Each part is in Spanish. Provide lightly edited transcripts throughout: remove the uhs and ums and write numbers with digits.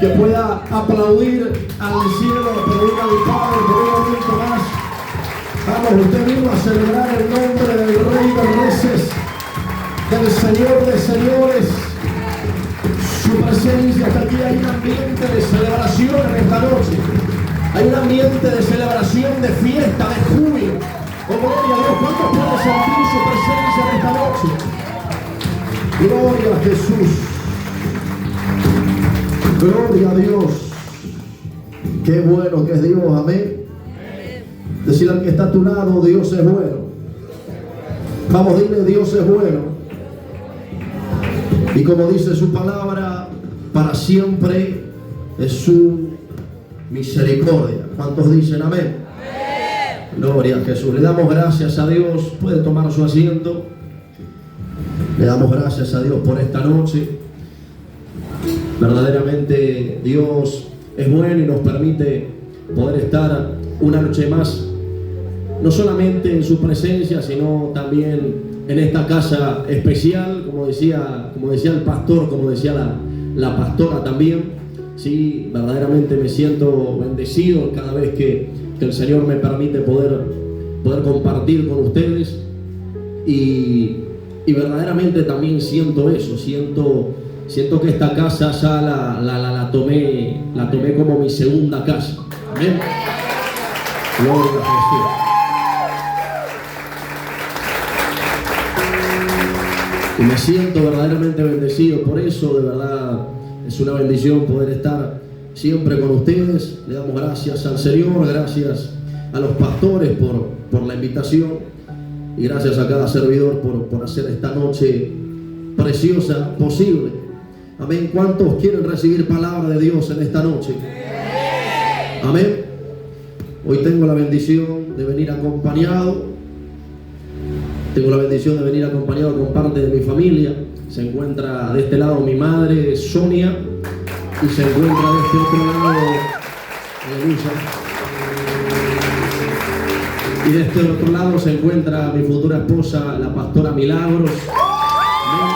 que pueda aplaudir al cielo, pedir al Padre por un momento más. Vamos, usted vino a celebrar el nombre del Rey de Reyes, del Señor de Señores. Su presencia está aquí. Hay un ambiente de celebración en esta noche. Hay un ambiente de celebración, de fiesta, de júbilo. Oh, gloria a Dios. ¿Cuántos pueden sentir su presencia en esta noche? Gloria a Jesús. Gloria a Dios. Qué bueno que es Dios. Amén. Decirle al que está a tu lado, Dios es bueno. Vamos, dile, Dios es bueno. Y como dice su palabra, para siempre es su misericordia. ¿Cuántos dicen amén? Amén. Gloria a Jesús. Le damos gracias a Dios. Puede tomar su asiento. Le damos gracias a Dios por esta noche. Verdaderamente Dios es bueno y nos permite poder estar una noche más, no solamente en su presencia, sino también en esta casa especial, como decía el pastor, como decía la pastora también. Sí, verdaderamente me siento bendecido cada vez que el Señor me permite poder compartir con ustedes, y verdaderamente también siento eso, siento que esta casa ya la tomé como mi segunda casa. Amén. Gloria a Jesús. Y me siento verdaderamente bendecido por eso. De verdad es una bendición poder estar siempre con ustedes. Le damos gracias al Señor, gracias a los pastores por la invitación, y gracias a cada servidor por hacer esta noche preciosa posible. Amén. ¿Cuántos quieren recibir palabra de Dios en esta noche? Amén. Hoy tengo la bendición de venir acompañado. Con parte de mi familia. Se encuentra de este lado mi madre Sonia, y se encuentra de este otro lado Elisa. Y de este otro lado se encuentra mi futura esposa, la pastora Milagros. Amén.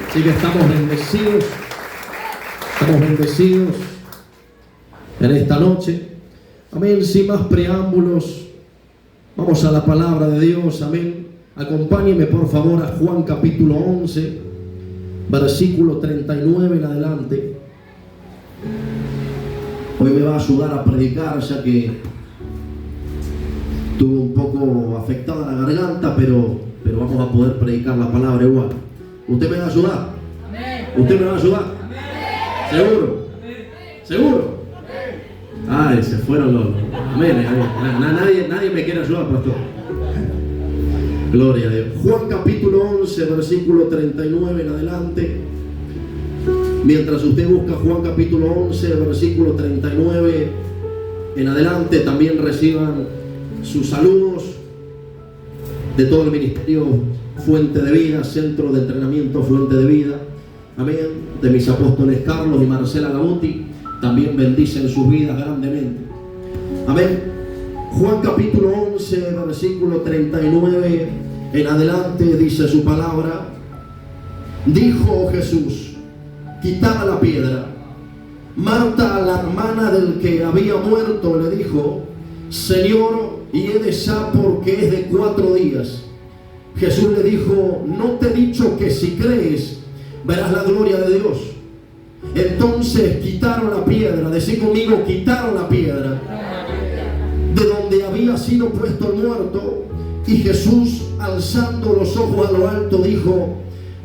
Así que estamos bendecidos en esta noche. Amén. Sin más preámbulos, vamos a la palabra de Dios. Amén. Acompáñenme por favor a Juan capítulo 11, versículo 39 en adelante. Hoy me va a ayudar a predicar, ya que estuve un poco afectada la garganta, pero vamos a poder predicar la palabra igual. ¿Usted me va a ayudar? Amén. ¿Usted me va a ayudar? Amén. ¿Seguro? Amén. ¿Seguro? Amén. Ay, se fueron los... Amén. Nadie me quiere ayudar, pastor. Gloria a Dios. Juan capítulo 11, versículo 39 en adelante. Mientras usted busca Juan capítulo 11, versículo 39 en adelante, también reciban sus saludos de todo el ministerio Fuente de Vida, Centro de Entrenamiento Fuente de Vida. Amén. De mis apóstoles Carlos y Marcela Gabuti, también bendicen sus vidas grandemente. Amén. Juan capítulo 11, versículo 39 en adelante, dice su palabra. Dijo Jesús: quitad la piedra. Marta, la hermana del que había muerto, le dijo: Señor, hiede ya, porque es de 4 días. Jesús le dijo: no te he dicho que si crees verás la gloria de Dios. Entonces quitaron la piedra. Decí conmigo: quitaron la piedra de donde había sido puesto el muerto. Y Jesús, alzando los ojos a lo alto, dijo: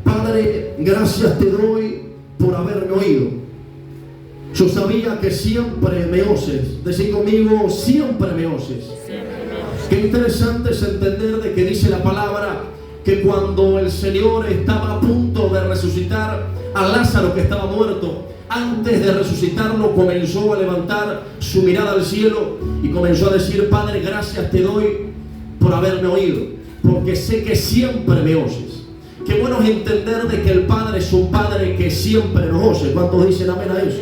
Padre, gracias te doy por haberme oído. Yo sabía que siempre me oyes. Decí conmigo: siempre me oyes. Qué interesante es entender de que dice la palabra que cuando el Señor estaba a punto de resucitar a Lázaro, que estaba muerto, antes de resucitarlo comenzó a levantar su mirada al cielo y comenzó a decir: Padre, gracias te doy por haberme oído, porque sé que siempre me oyes. Qué bueno es entender de que el Padre es un Padre que siempre nos oye. ¿Cuántos dicen amén a eso?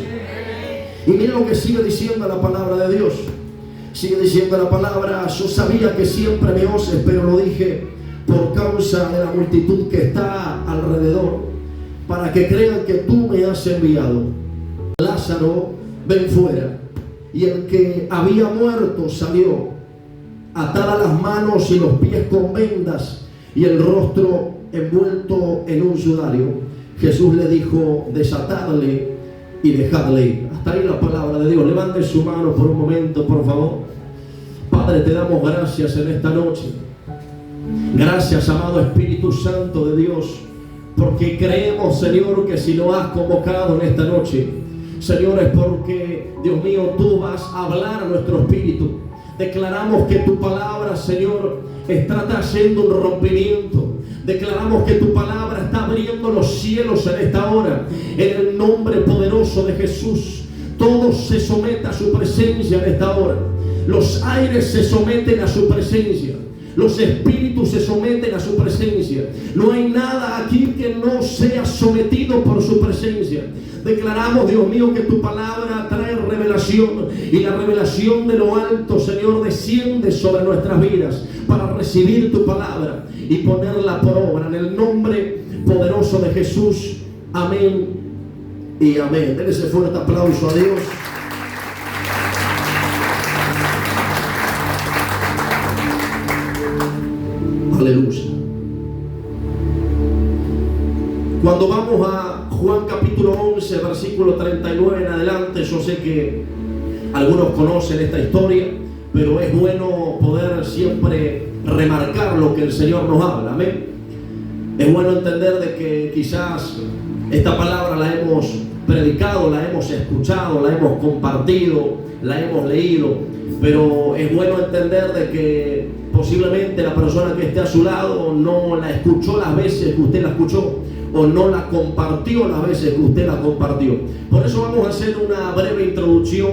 Y miren lo que sigue diciendo la palabra de Dios. Sigue diciendo la palabra: yo sabía que siempre me oyes, pero lo dije por causa de la multitud que está alrededor, para que crean que tú me has enviado. Lázaro, ven fuera. Y el que había muerto salió, atada las manos y los pies con vendas y el rostro envuelto en un sudario. Jesús le dijo, desatadle y dejadle ir. Hasta ahí la palabra de Dios. Levante su mano por un momento, por favor. Padre, te damos gracias en esta noche. Gracias, amado Espíritu Santo de Dios, porque creemos, Señor, que si lo has convocado en esta noche, Señor, es porque, Dios mío, tú vas a hablar a nuestro espíritu. Declaramos que tu palabra, Señor, está trayendo un rompimiento. Declaramos que tu palabra está abriendo los cielos en esta hora. En el nombre poderoso de Jesús, todo se somete a su presencia en esta hora. Los aires se someten a su presencia. Los espíritus se someten a su presencia. No hay nada aquí que no sea sometido por su presencia. Declaramos, Dios mío, que tu palabra trae revelación, y la revelación de lo alto, Señor, desciende sobre nuestras vidas para recibir tu palabra y ponerla por obra en el nombre poderoso de Jesús. Amén y amén. Den ese fuerte aplauso a Dios. Aleluya. Cuando vamos a Juan capítulo 11, versículo 39 en adelante, yo sé que algunos conocen esta historia, pero es bueno poder siempre remarcar lo que el Señor nos habla. Amén. Es bueno entender de que quizás esta palabra la hemos predicado, la hemos escuchado, la hemos compartido, la hemos leído, pero es bueno entender de que posiblemente la persona que esté a su lado no la escuchó las veces que usted la escuchó, o no la compartió las veces que usted la compartió. Por eso vamos a hacer una breve introducción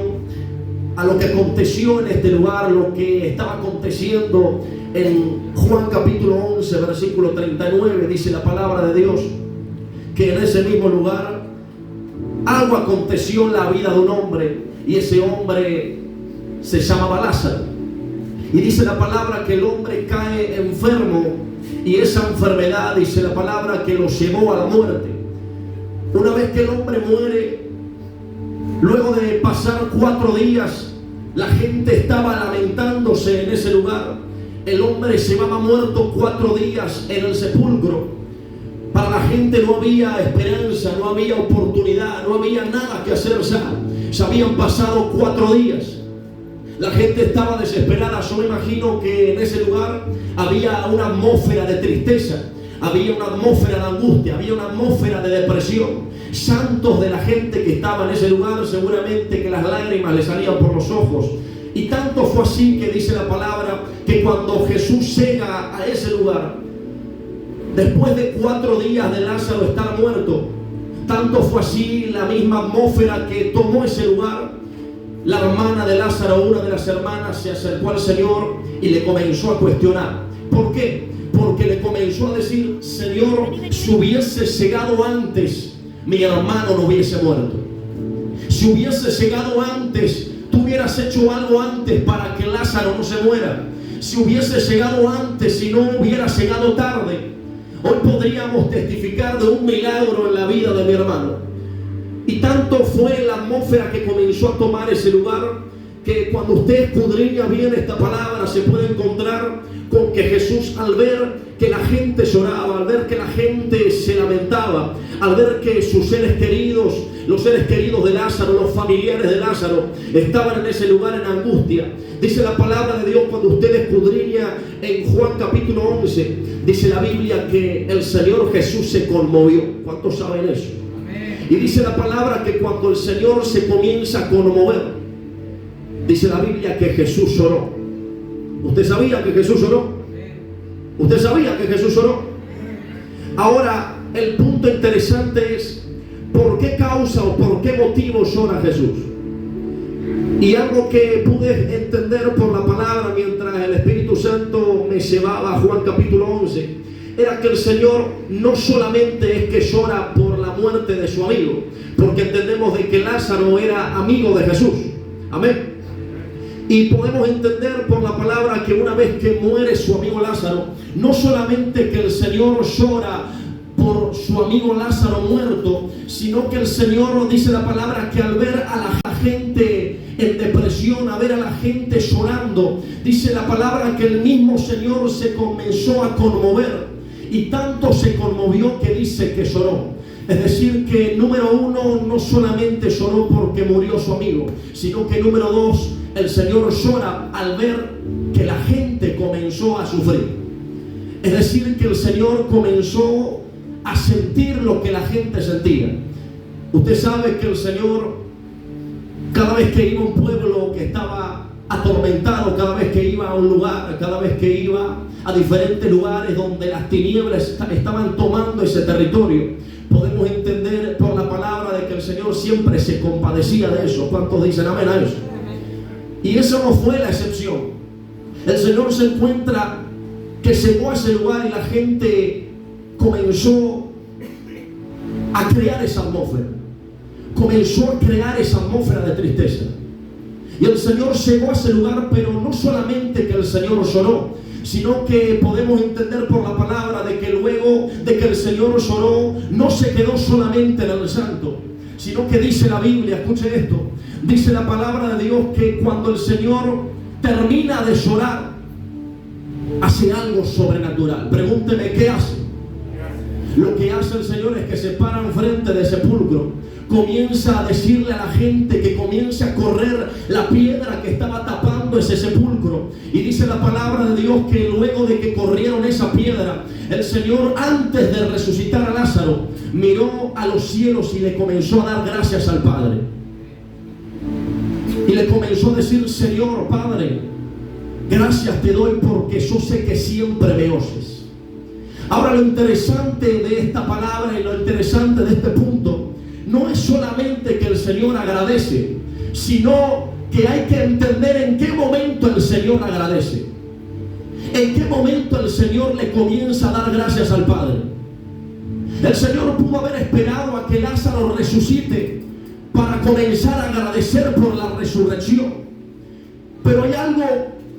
a lo que aconteció en este lugar, lo que estaba aconteciendo en Juan capítulo 11, versículo 39. Dice la palabra de Dios que en ese mismo lugar algo aconteció en la vida de un hombre, y ese hombre se llamaba Lázaro. Y dice la palabra que el hombre cae enfermo, y esa enfermedad, dice la palabra, que lo llevó a la muerte. Una vez que el hombre muere, luego de pasar 4 días, la gente estaba lamentándose en ese lugar. El hombre llevaba muerto 4 días en el sepulcro. Para la gente no había esperanza, no había oportunidad, no había nada que hacer ya. Se habían pasado 4 días. La gente estaba desesperada. Yo me imagino que en ese lugar había una atmósfera de tristeza, había una atmósfera de angustia, había una atmósfera de depresión. Santos de la gente que estaba en ese lugar, seguramente que las lágrimas le salían por los ojos. Y tanto fue así que dice la palabra que cuando Jesús llega a ese lugar, después de 4 días de Lázaro estar muerto, tanto fue así la misma atmósfera que tomó ese lugar. La hermana de Lázaro, una de las hermanas, se acercó al Señor y le comenzó a cuestionar. ¿Por qué? Porque le comenzó a decir: Señor, si hubiese llegado antes, mi hermano no hubiese muerto. Si hubiese llegado antes, tú hubieras hecho algo antes para que Lázaro no se muera. Si hubiese llegado antes y no hubiera llegado tarde, hoy podríamos testificar de un milagro en la vida de mi hermano. Y tanto fue la atmósfera que comenzó a tomar ese lugar, que cuando usted escudriña bien esta palabra, se puede encontrar con que Jesús, al ver que la gente lloraba, al ver que la gente se lamentaba, al ver que sus seres queridos, los seres queridos de Lázaro, los familiares de Lázaro, estaban en ese lugar en angustia, dice la palabra de Dios, cuando usted escudriña en Juan capítulo 11, dice la Biblia que el Señor Jesús se conmovió. ¿Cuántos saben eso? Y dice la palabra que cuando el Señor se comienza a conmover, dice la Biblia que Jesús lloró. ¿Usted sabía que Jesús lloró? ¿Usted sabía que Jesús lloró? Ahora, el punto interesante es ¿por qué causa o por qué motivo llora Jesús? Y algo que pude entender por la palabra mientras el Espíritu Santo me llevaba a Juan capítulo 11, era que el Señor no solamente es que llora por la muerte de su amigo, porque entendemos de que Lázaro era amigo de Jesús. Amén. Y podemos entender por la palabra que una vez que muere su amigo Lázaro, no solamente que el Señor llora por su amigo Lázaro muerto, sino que el Señor, dice la palabra, que al ver a la gente en depresión, a ver a la gente llorando, dice la palabra que el mismo Señor se comenzó a conmover, y tanto se conmovió que dice que lloró. Es decir, que número uno, no solamente lloró porque murió su amigo, sino que número dos, el Señor llora al ver que la gente comenzó a sufrir. Es decir, que el Señor comenzó a sentir lo que la gente sentía. Usted sabe que el Señor, cada vez que iba a un pueblo que estaba atormentado, cada vez que iba a un lugar, cada vez que iba a diferentes lugares donde las tinieblas estaban tomando ese territorio, podemos entender por la palabra de que el Señor siempre se compadecía de eso. ¿Cuántos dicen amén a eso? Y eso no fue la excepción. El Señor se encuentra que llegó a ese lugar y la gente comenzó a crear esa atmósfera. Comenzó a crear esa atmósfera de tristeza. Y el Señor llegó a ese lugar, pero no solamente que el Señor lloró, sino que podemos entender por la palabra de que luego de que el Señor lloró, no se quedó solamente en el santo, sino que dice la Biblia, escuche esto, dice la palabra de Dios que cuando el Señor termina de llorar, hace algo sobrenatural. Pregúnteme, ¿qué hace? Lo que hace el Señor es que se para enfrente del sepulcro, comienza a decirle a la gente que comience a correr la piedra que estaba tapando ese sepulcro. Y dice la palabra de Dios que luego de que corrieron esa piedra, el Señor, antes de resucitar a Lázaro, miró a los cielos y le comenzó a dar gracias al Padre. Y le comenzó a decir: Señor Padre, gracias te doy porque yo sé que siempre me oyes. Ahora, lo interesante de esta palabra y lo interesante de este punto no es solamente que el Señor agradece, sino que hay que entender en qué momento el Señor agradece. En qué momento el Señor le comienza a dar gracias al Padre. El Señor pudo haber esperado a que Lázaro resucite para comenzar a agradecer por la resurrección. Pero hay algo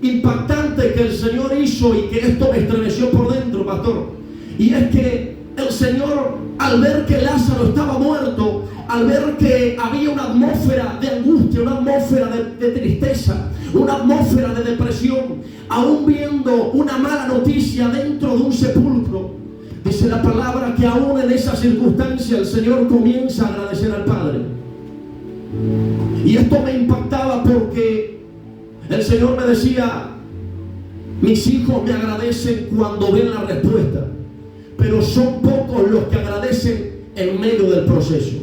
impactante que el Señor hizo y que esto me estremeció por dentro, pastor. Y es que el Señor, al ver que Lázaro estaba muerto, al ver que había una atmósfera de angustia, una atmósfera de tristeza, una atmósfera de depresión, aún viendo una mala noticia dentro de un sepulcro, dice la palabra que aún en esa circunstancia el Señor comienza a agradecer al Padre. Y esto me impactaba porque el Señor me decía: mis hijos me agradecen cuando ven la respuesta, pero son pocos los que agradecen en medio del proceso.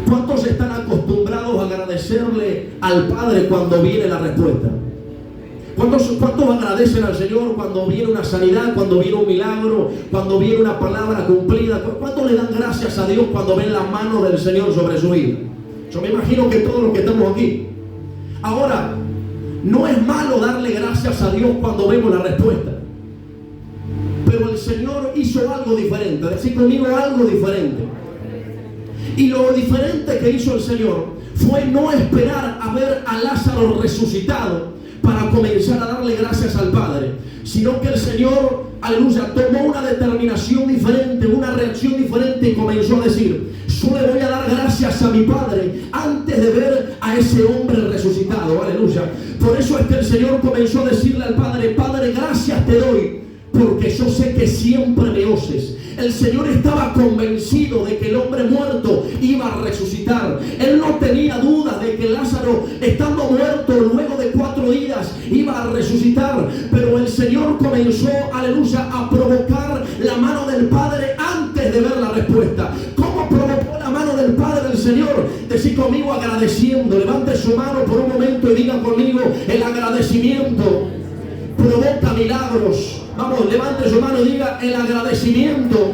¿Cuántos están acostumbrados a agradecerle al Padre cuando viene la respuesta? ¿Cuántos agradecen al Señor cuando viene una sanidad, cuando viene un milagro, cuando viene una palabra cumplida? ¿Cuántos le dan gracias a Dios cuando ven la mano del Señor sobre su vida? Yo me imagino que todos los que estamos aquí. Ahora, no es malo darle gracias a Dios cuando vemos la respuesta. Pero el Señor hizo algo diferente. Decir conmigo, algo diferente. Y lo diferente que hizo el Señor fue no esperar a ver a Lázaro resucitado para comenzar a darle gracias al Padre, sino que el Señor, aleluya, tomó una determinación diferente, una reacción diferente y comenzó a decir: yo le voy a dar gracias a mi Padre antes de ver a ese hombre resucitado, aleluya. Por eso es que el Señor comenzó a decirle al Padre: Padre, gracias te doy porque yo sé que siempre me oyes. El Señor estaba convencido de que el hombre muerto iba a resucitar. Él no tenía duda de que Lázaro, estando muerto luego de 4 días, iba a resucitar. Pero el Señor comenzó, aleluya, a provocar la mano del Padre antes de ver la respuesta. ¿Cómo provocó la mano del Padre el Señor? Decir conmigo, agradeciendo. Levante su mano por un momento y diga conmigo: el agradecimiento provoca milagros. Vamos, levante su mano y diga: el agradecimiento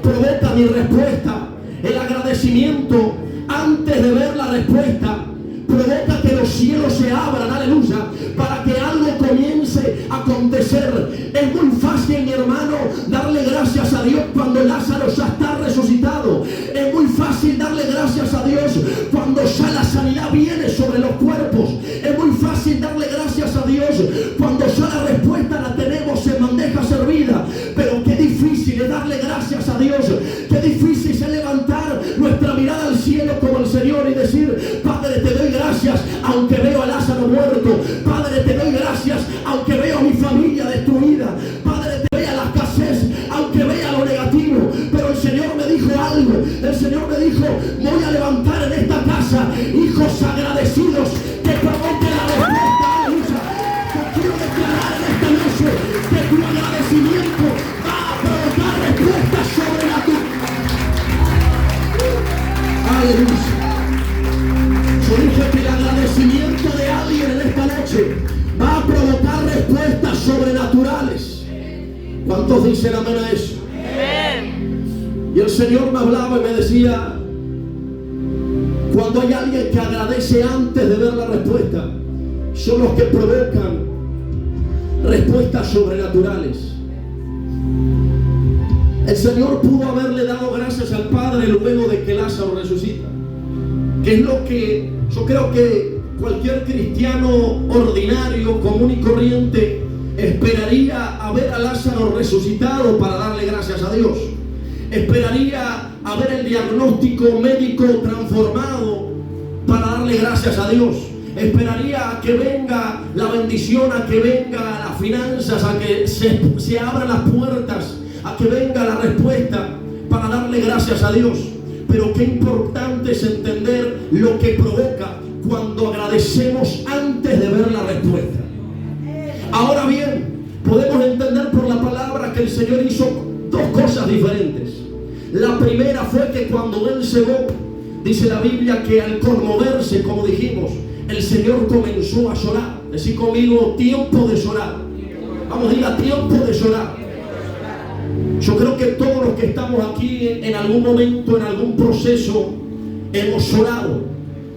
provoca mi respuesta. El agradecimiento, antes de ver la respuesta, provoca que los cielos se abran, aleluya, para que algo comience a acontecer. Es muy fácil, mi hermano, darle gracias a Dios cuando Lázaro ya está resucitado. Es muy fácil darle gracias a Dios cuando ya la sanidad viene sobre los cuerpos. Es muy fácil darle gracias a Dios cuando ya la respuesta la tenemos en bandeja servida. Pero qué difícil es darle gracias gracias aunque veo a mi familia destruida. Padre, te vea la escasez, aunque vea lo negativo. Pero el Señor me dijo algo. El Señor me dijo, voy a levantar en esta casa hijos agradecidos que provoquen la respuesta. Aleluya. Yo quiero declarar en esta noche que tu agradecimiento va a provocar respuestas sobrenaturales. Aleluya. Yo dije que el agradecimiento de alguien en esta noche va a provocar respuestas sobrenaturales. ¿Cuántos dicen amén a eso? Amén. Y el Señor me hablaba y me decía, cuando hay alguien que agradece antes de ver la respuesta, son los que provocan respuestas sobrenaturales. El Señor pudo haberle dado gracias al Padre luego de que Lázaro resucita, que es lo que yo creo que cualquier cristiano ordinario, común y corriente esperaría a ver a Lázaro resucitado para darle gracias a Dios. Esperaría a ver el diagnóstico médico transformado para darle gracias a Dios. Esperaría a que venga la bendición, a que venga las finanzas, a que se abran las puertas, a que venga la respuesta para darle gracias a Dios. Pero qué importante es entender lo que provoca cuando agradecemos antes de ver la respuesta. Ahora bien, podemos entender por la palabra que el Señor hizo dos cosas diferentes. La primera fue que cuando Él cegó, dice la Biblia que al conmoverse, como dijimos, el Señor comenzó a llorar. Decí conmigo, tiempo de llorar. Vamos, diga, tiempo de llorar. Yo creo que todos los que estamos aquí en algún momento, en algún proceso, hemos llorado.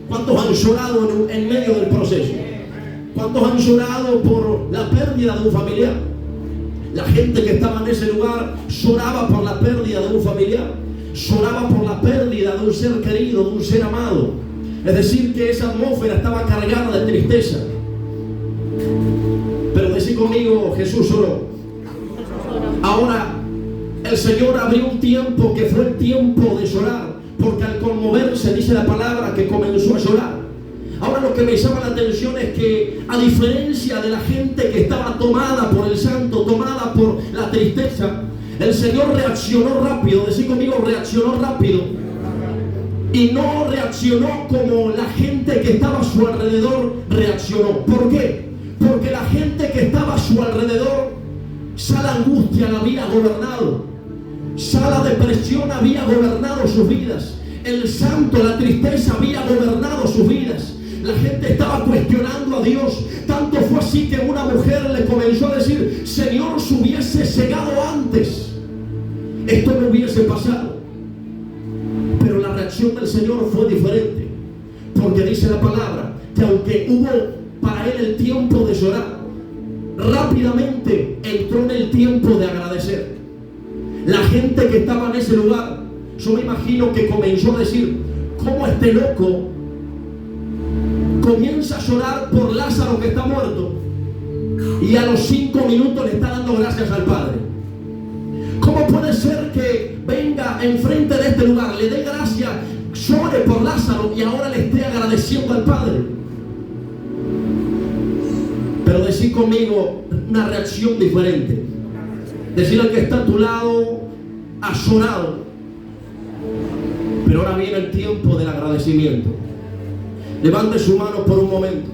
¿Cuántos han llorado en medio del proceso? ¿Cuántos han llorado por la pérdida de un familiar? La gente que estaba en ese lugar lloraba por la pérdida de un familiar, lloraba por la pérdida de un ser querido, de un ser amado. Es decir, que esa atmósfera estaba cargada de tristeza. Pero decí conmigo, Jesús lloró. Ahora, el Señor abrió un tiempo que fue el tiempo de llorar, porque al conmoverse, dice la palabra, que comenzó a llorar. Ahora lo que me llama la atención es que, a diferencia de la gente que estaba tomada por el santo, tomada por la tristeza, el Señor reaccionó rápido. Decí conmigo, reaccionó rápido. Y no reaccionó como la gente que estaba a su alrededor reaccionó. ¿Por qué? Porque la gente que estaba a su alrededor, ya la angustia la había gobernado, ya la depresión había gobernado sus vidas, el santo, la tristeza había gobernado sus vidas. La gente estaba cuestionando a Dios. Tanto fue así que una mujer le comenzó a decir, Señor, si hubiese cegado antes, esto no hubiese pasado. Pero la reacción del Señor fue diferente, porque dice la palabra que aunque hubo para él el tiempo de llorar, rápidamente entró en el tiempo de agradecer. La gente que estaba en ese lugar, yo me imagino que comenzó a decir, ¿cómo este loco comienza a llorar por Lázaro que está muerto y a los 5 minutos le está dando gracias al Padre? ¿Cómo puede ser que venga enfrente de este lugar, le dé gracias, llore por Lázaro y ahora le esté agradeciendo al Padre? Pero decir conmigo una reacción diferente. Decir al que está a tu lado, ha llorado, pero ahora viene el tiempo del agradecimiento. Levante su mano por un momento,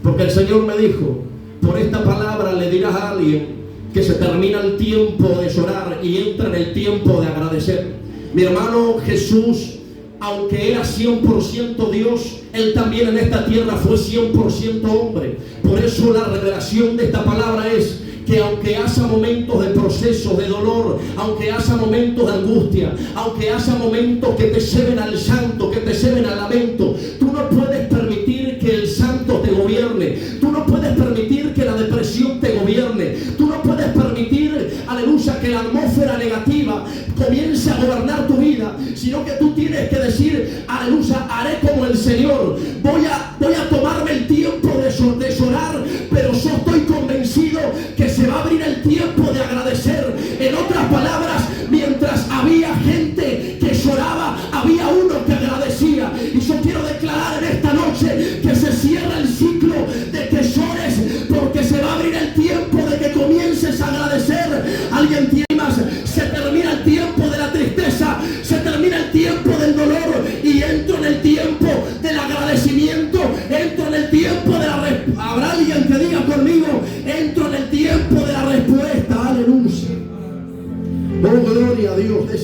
porque el Señor me dijo, por esta palabra le dirás a alguien que se termina el tiempo de llorar y entra en el tiempo de agradecer. Mi hermano, Jesús, aunque era 100% Dios, Él también en esta tierra fue 100% hombre. Por eso la revelación de esta palabra es que aunque haya momentos de proceso, de dolor, aunque haya momentos de angustia, aunque haya momentos que te lleven al santo, que te lleven al lamento, tú no puedes permitir que el santo te gobierne. Tú no puedes permitir que la depresión te gobierne. Tú no puedes permitir, aleluya, que la atmósfera negativa comience a gobernar tu vida, sino que tú tienes que decir, aleluya, haré como el Señor. Voy a tomarme el tiempo de llorar, pero yo estoy convencido que se va a abrir el tiempo de agradecer. En otras palabras, mientras había gente que lloraba, había uno que agradecía. Y yo quiero declarar en esta noche que se cierra el ciclo de que llores, porque se va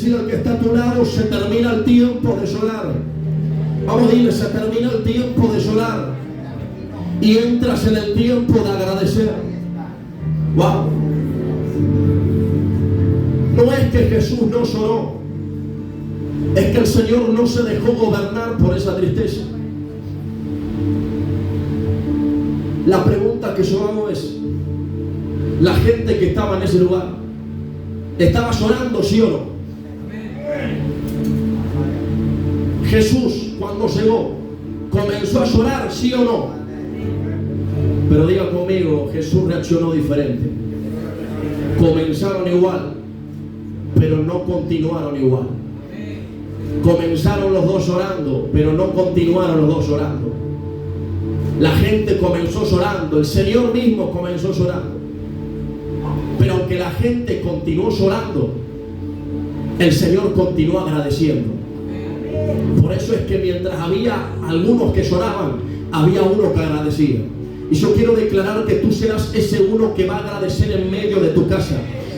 decir al que está a tu lado, se termina el tiempo de llorar. Vamos a decirle, se termina el tiempo de llorar y entras en el tiempo de agradecer. Wow. No es que Jesús no lloró, es que el Señor no se dejó gobernar por esa tristeza. La pregunta que yo hago es, la gente que estaba en ese lugar, ¿estaba llorando, sí o no? Jesús, cuando llegó, comenzó a llorar, sí o no. Pero diga conmigo, Jesús reaccionó diferente. Comenzaron igual, pero no continuaron igual. Comenzaron los dos llorando, pero no continuaron los dos llorando. La gente comenzó llorando, el Señor mismo comenzó llorando. Pero aunque la gente continuó llorando, el Señor continuó agradeciendo. Por eso es que mientras había algunos que lloraban, había uno que agradecía. Y yo quiero declarar que tú serás ese uno que va a agradecer en medio de tu casa.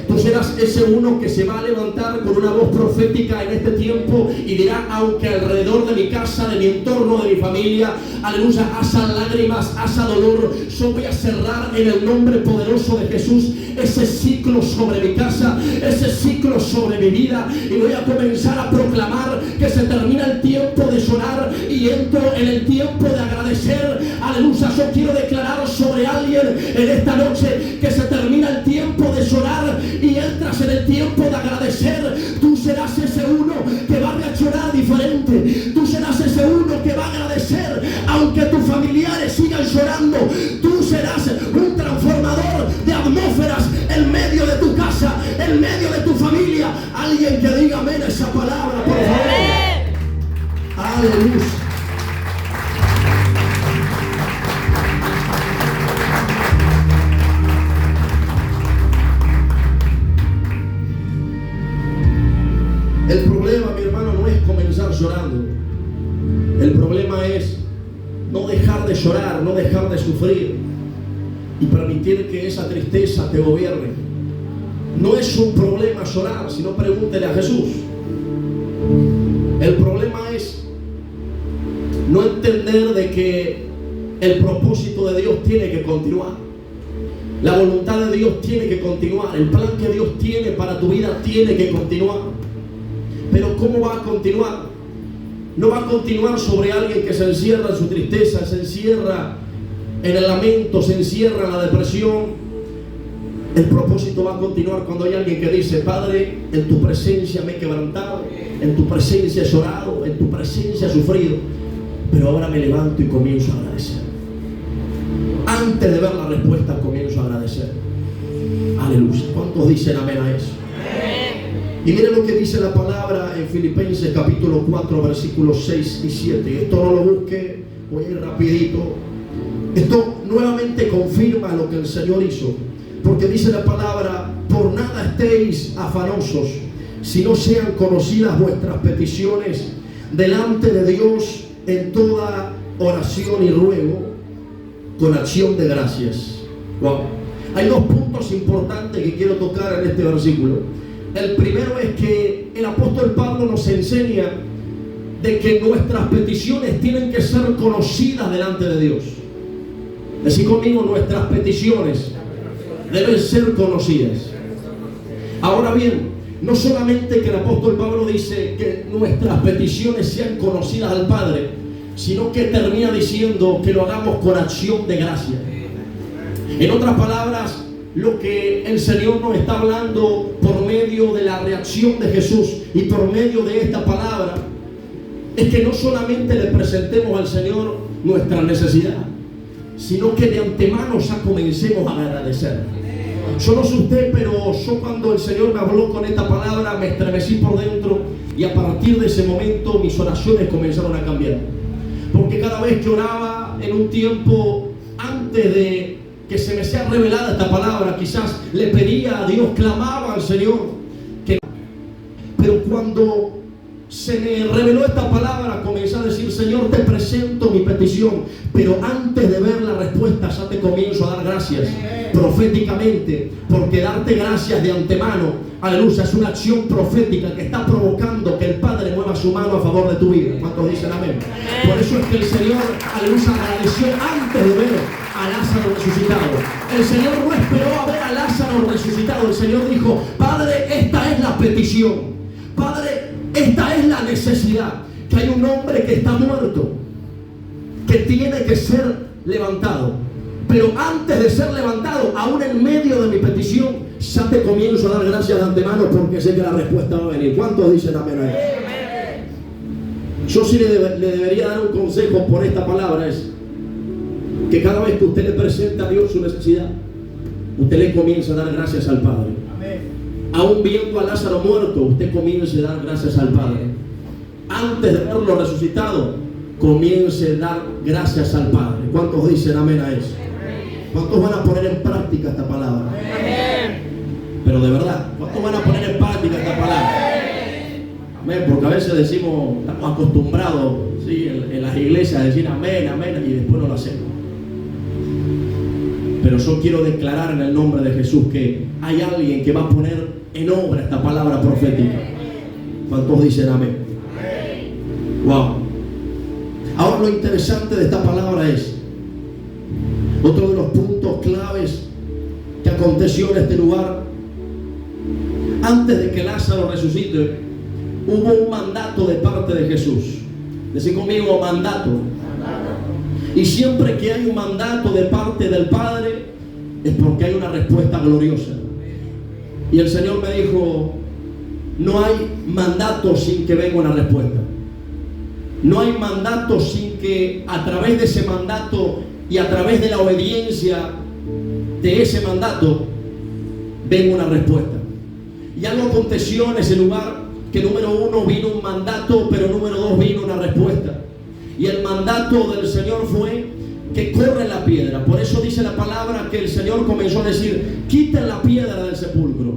Tú serás ese uno que se va a levantar con una voz profética en este tiempo y dirá, aunque alrededor de mi casa, de mi entorno, de mi familia, aleluya, haya lágrimas, haya dolor, yo voy a cerrar en el nombre poderoso de Jesús ese ciclo sobre mi casa, ese ciclo sobre mi vida, y voy a comenzar a proclamar que se termina el tiempo de llorar y entro en el tiempo de agradecer. Aleluya, yo quiero declarar sobre alguien en esta noche que se termina el tiempo de llorar y entras en el tiempo de agradecer. Tú serás ese uno que va a reaccionar diferente. Tú serás ese uno que va a agradecer aunque tus familiares sigan llorando. Tú serás un transformador de atmósferas en medio de tu casa, en medio de tu familia. Alguien que diga amén a esa palabra, por favor. Aleluya. El problema, mi hermano, no es comenzar llorando. El problema es no dejar de llorar, no dejar de sufrir y permitir que esa tristeza te gobierne. No es un problema llorar, sino pregúntele a Jesús. El problema es no entender de que el propósito de Dios tiene que continuar. La voluntad de Dios tiene que continuar. El plan que Dios tiene para tu vida tiene que continuar. Pero ¿cómo va a continuar? No va a continuar sobre alguien que se encierra en su tristeza, se encierra en el lamento, se encierra en la depresión. El propósito va a continuar cuando hay alguien que dice, Padre, en tu presencia me he quebrantado, en tu presencia he llorado, en tu presencia he sufrido, pero ahora me levanto y comienzo a agradecer. Antes de ver la respuesta, comienzo a agradecer. Aleluya. ¿Cuántos dicen amén a eso? Y miren lo que dice la palabra en Filipenses capítulo 4 versículos 6 y 7. Esto no lo busque, voy a ir rapidito. Esto nuevamente confirma lo que el Señor hizo, porque dice la palabra, por nada estéis afanosos, si no sean conocidas vuestras peticiones delante de Dios en toda oración y ruego con acción de gracias. Wow. Hay dos puntos importantes que quiero tocar en este versículo. El primero es que el apóstol Pablo nos enseña de que nuestras peticiones tienen que ser conocidas delante de Dios. Decid conmigo, nuestras peticiones deben ser conocidas. Ahora bien, no solamente que el apóstol Pablo dice que nuestras peticiones sean conocidas al Padre, sino que termina diciendo que lo hagamos con acción de gracia. En otras palabras, lo que el Señor nos está hablando por medio de la reacción de Jesús y por medio de esta palabra es que no solamente le presentemos al Señor nuestra necesidad, sino que de antemano ya comencemos a agradecer. Yo no sé usted, pero yo cuando el Señor me habló con esta palabra me estremecí por dentro y a partir de ese momento mis oraciones comenzaron a cambiar. Porque cada vez que oraba en un tiempo antes de que se me sea revelada esta palabra, quizás le pedía a Dios, clamaba al Señor, pero cuando se me reveló esta palabra, comencé a decir, Señor, te presento mi petición, pero antes de ver la respuesta ya te comienzo a dar gracias proféticamente, porque darte gracias de antemano, aleluya, es una acción profética que está provocando que el Padre mueva su mano a favor de tu vida. ¿Cuántos dicen amén? Por eso es que el Señor, aleluya, agradeció antes de ver a Lázaro resucitado. El Señor no esperó a ver a Lázaro resucitado. El Señor dijo: Padre, esta es la petición. Padre, esta es la necesidad. Que hay un hombre que está muerto, que tiene que ser levantado. Pero antes de ser levantado, aún en medio de mi petición, ya te comienzo a dar gracias de antemano, porque sé que la respuesta va a venir. ¿Cuántos dicen amén a eso? Yo sí le debería dar un consejo por esta palabra, es que cada vez que usted le presenta a Dios su necesidad, usted le comienza a dar gracias al Padre. Aún viendo a Lázaro muerto, usted comience a dar gracias al Padre. Antes de verlo resucitado, comience a dar gracias al Padre. ¿Cuántos dicen amén a eso? ¿Cuántos van a poner en práctica esta palabra? Pero de verdad, ¿cuántos van a poner en práctica esta palabra? Amén, porque a veces decimos, estamos acostumbrados, ¿sí?, en las iglesias a decir amén, amén, y después no lo hacemos. Pero yo quiero declarar en el nombre de Jesús que hay alguien que va a poner en obra esta palabra profética. ¿Cuántos dicen amén? Wow. Ahora lo interesante de esta palabra es otro de los puntos claves que aconteció en este lugar. Antes de que Lázaro resucite, hubo un mandato de parte de Jesús. Decid conmigo: mandato. Y siempre que hay un mandato de parte del Padre, es porque hay una respuesta gloriosa. Y el Señor me dijo: no hay mandato sin que venga una respuesta. No hay mandato sin que a través de ese mandato y a través de la obediencia de ese mandato venga una respuesta. Y algo aconteció en ese lugar, que número uno vino un mandato, pero número dos vino una respuesta. Y el mandato del Señor fue que corre la piedra. Por eso dice la palabra que el Señor comenzó a decir: quiten la piedra del sepulcro.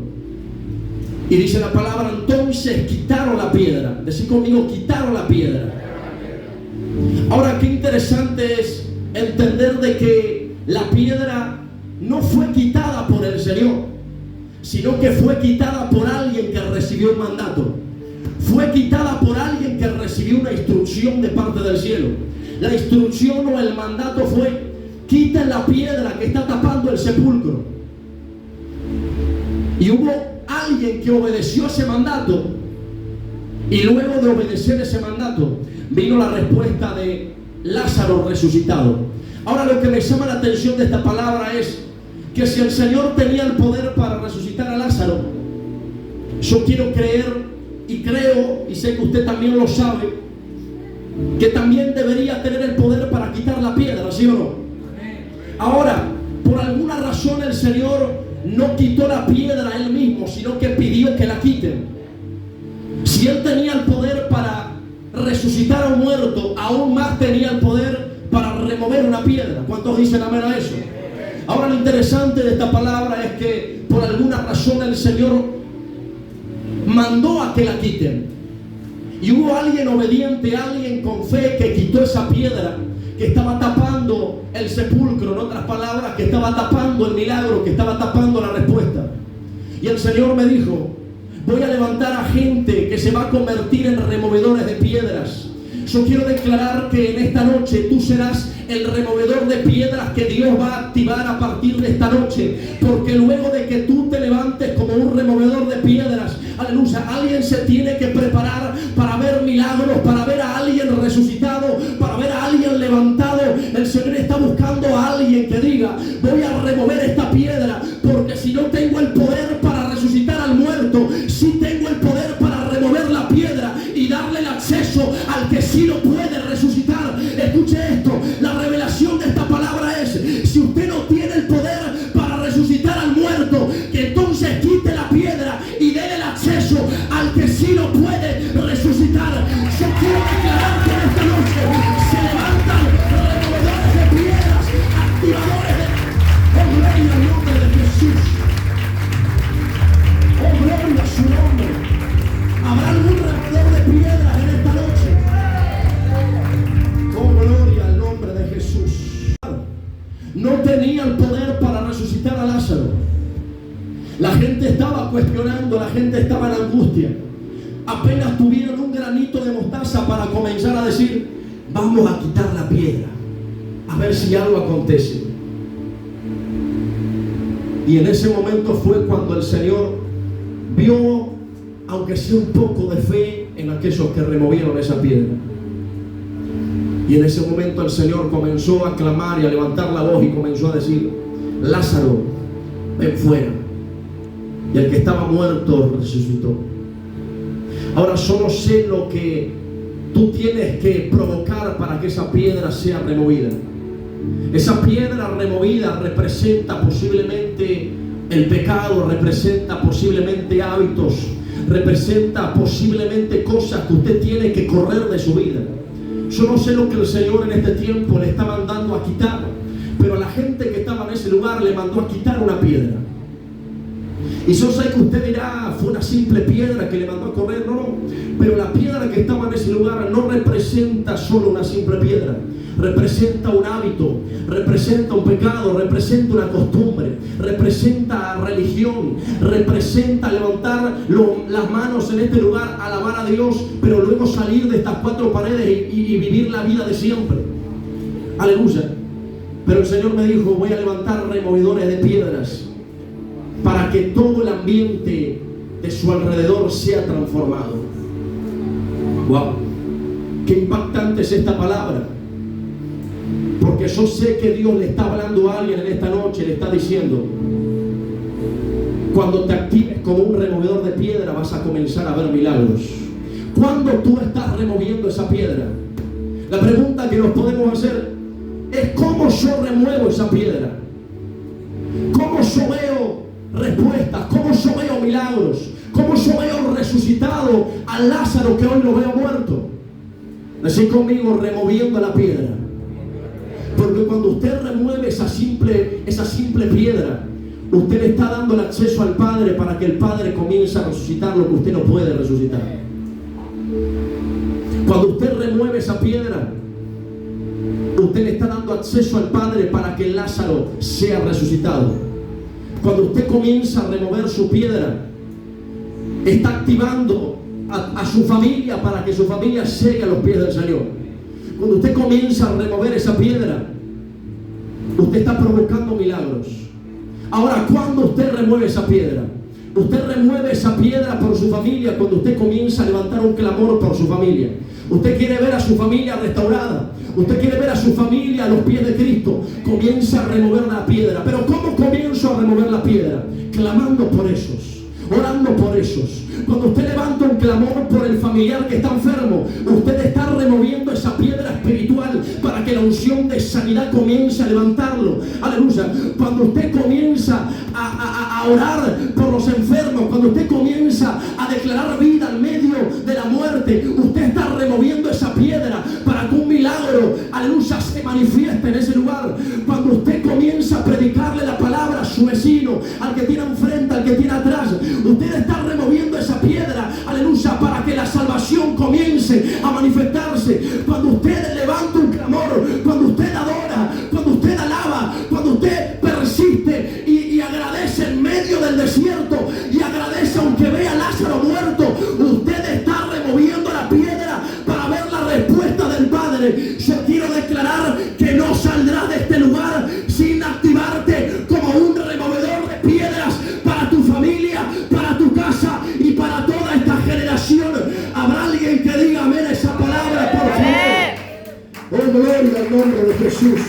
Y dice la palabra, entonces quitaron la piedra. Decid conmigo: quitaron la piedra. Ahora, qué interesante es entender de que la piedra no fue quitada por el Señor, sino que fue quitada por alguien que recibió un mandato. Fue quitada por alguien que recibió una instrucción de parte del cielo. La instrucción o el mandato fue: quiten la piedra que está tapando el sepulcro. Y hubo alguien que obedeció ese mandato, y luego de obedecer ese mandato vino la respuesta de Lázaro resucitado. Ahora, lo que me llama la atención de esta palabra es que si el Señor tenía el poder para resucitar a Lázaro, yo quiero creer y creo, y sé que usted también lo sabe, que también debería tener el poder para quitar la piedra, ¿sí o no? Ahora, por alguna razón el Señor no quitó la piedra él mismo, sino que pidió que la quiten. Si él tenía el poder para resucitar a un muerto, aún más tenía el poder para remover una piedra. ¿Cuántos dicen amén a eso? Ahora, lo interesante de esta palabra es que por alguna razón el Señor mandó a que la quiten. Y hubo alguien obediente, alguien con fe, que quitó esa piedra que estaba tapando el sepulcro. En otras palabras, que estaba tapando el milagro, que estaba tapando la respuesta. Y el Señor me dijo: voy a levantar a gente que se va a convertir en removedores de piedras. Yo quiero declarar que en esta noche tú serás el removedor de piedras que Dios va a activar a partir de esta noche. Porque luego de que tú te levantes como un removedor de piedras, aleluya, alguien se tiene que preparar para ver milagros, para ver a alguien resucitado, para ver a alguien levantado. El Señor está buscando a alguien que diga: voy a remover esta piedra, porque si no tengo el poder para resucitar al muerto, sí tengo el poder para remover la piedra y darle el acceso al que sí lo puede resucitar. Escuche esto, la revelación de esta palabra es: si usted no tiene el poder para resucitar al muerto, que entonces quite la piedra y déle el acceso al que sí lo puede resucitar. Yo quiero declarar que en esta noche gente estaba cuestionando, la gente estaba en angustia. Apenas tuvieron un granito de mostaza para comenzar a decir: vamos a quitar la piedra, a ver si algo acontece. Y en ese momento fue cuando el Señor vio, aunque sea un poco de fe en aquellos que removieron esa piedra. Y en ese momento el Señor comenzó a clamar y a levantar la voz y comenzó a decir: Lázaro, ven fuera. Y el que estaba muerto resucitó. Ahora solo sé lo que tú tienes que provocar para que esa piedra sea removida. Esa piedra removida representa posiblemente el pecado, representa posiblemente hábitos, representa posiblemente cosas que usted tiene que correr de su vida. Yo no sé lo que el Señor en este tiempo le está mandando a quitar, pero a la gente que estaba en ese lugar le mandó a quitar una piedra. Y yo sé que usted dirá: fue una simple piedra que le mandó a correr. No, pero la piedra que estaba en ese lugar no representa solo una simple piedra. Representa un hábito, representa un pecado, representa una costumbre, representa religión, representa levantar las manos en este lugar, alabar a Dios, pero luego salir de estas cuatro paredes y vivir la vida de siempre. Aleluya. Pero el Señor me dijo: voy a levantar removedores de piedras para que todo el ambiente de su alrededor sea transformado. Wow, qué impactante es esta palabra. Porque yo sé que Dios le está hablando a alguien en esta noche, le está diciendo: cuando te actives como un removedor de piedra vas a comenzar a ver milagros. Cuando tú estás removiendo esa piedra, la pregunta que nos podemos hacer es: ¿cómo yo remuevo esa piedra? ¿Cómo yo veo respuestas? ¿Cómo yo veo milagros? ¿Cómo yo veo resucitado a Lázaro que hoy lo veo muerto? Así conmigo, removiendo la piedra. Porque cuando usted remueve esa simple piedra, usted le está dando el acceso al Padre para que el Padre comience a resucitar lo que usted no puede resucitar. Cuando usted remueve esa piedra, usted le está dando acceso al Padre para que Lázaro sea resucitado. Cuando usted comienza a remover su piedra, está activando a su familia para que su familia llegue a los pies del Señor. Cuando usted comienza a remover esa piedra, usted está provocando milagros. Ahora, cuando usted remueve esa piedra, usted remueve esa piedra por su familia. Cuando usted comienza a levantar un clamor por su familia, usted quiere ver a su familia restaurada, usted quiere ver a su familia a los pies de Cristo, comienza a remover la piedra. Pero ¿cómo comienzo a remover la piedra? Clamando por esos, orando por esos. Cuando usted levanta un clamor por el familiar que está enfermo, usted está removiendo esa piedra espiritual para que la unción de sanidad comience a levantarlo. Aleluya. Cuando usted comienza a orar por los enfermos, cuando usted comienza a declarar vida en medio de la muerte, usted está removiendo esa piedra para que un milagro, aleluya, se manifieste en ese lugar. Cuando usted comienza a predicarle la palabra a su vecino, al que tiene enfrente, al que tiene atrás, usted está removiendo esa piedra, aleluya, para que la salvación comience a manifestarse. Cuando usted levanta un clamor, cuando usted adora, cuando usted alaba, cuando usted persiste y agradece en medio del desierto, y agradece aunque vea a Lázaro muerto, usted está removiendo la piedra para ver la respuesta del Padre. Yo quiero declarar que no saldrás de este lugar sin activarte como un removedor de piedras para tu familia, para tu casa y para toda esta generación. ¿Habrá alguien que diga amén a esa palabra, por favor? Oh, gloria al nombre de Jesús.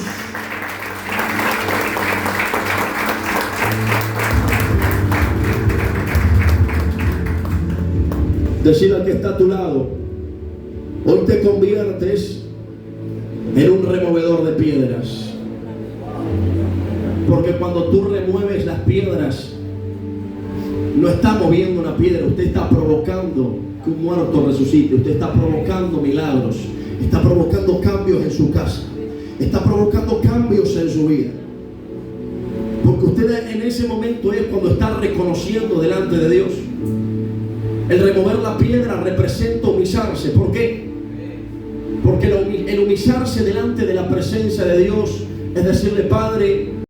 Decir al que está a tu lado: hoy te conviertes en un removedor de piedras. Porque cuando tú remueves las piedras, no está moviendo una piedra, usted está provocando que un muerto resucite, usted está provocando milagros, está provocando cambios en su casa, está provocando cambios en su vida. Porque usted en ese momento es cuando está reconociendo delante de Dios. El remover la piedra representa humillarse. ¿Por qué? Porque el humillarse delante de la presencia de Dios es decirle: Padre,